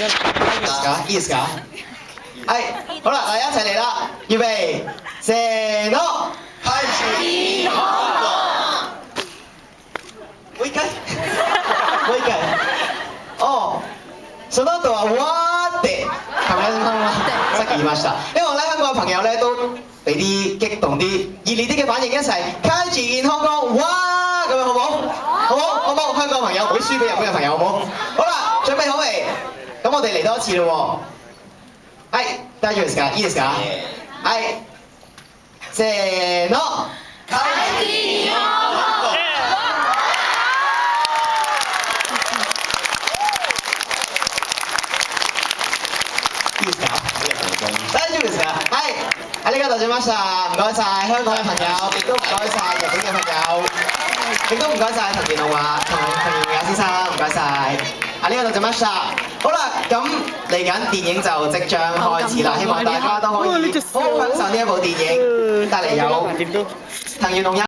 いいですか？はい、好啦，大家一齊嚟啦，預備，せーの，開始。もう一回もう一回。哦，その後はわーって係咪さっき言いました？希望咧香港嘅朋友咧都俾啲激動啲、熱烈啲嘅反應一齊開始香港哇咁樣好唔好？好唔好？好唔好？香港朋友唔好輸俾日本嘅朋友好唔好？好啦，準備好未？咁我哋嚟多一次咯喎。はい、大丈夫ですか？いいですか？はい、せーの。開始香港。いいですか？大丈夫ですか？はい、ありがとうございました。唔該晒香港嘅朋友，亦都唔該晒日本嘅朋友，亦都唔該晒藤原龍華同藤原也先生，唔該晒。ありがとうございました。好啦，咁嚟緊電影就即將開始啦，希望大家都可以好好享受呢一部電影，帶嚟有藤原龍也。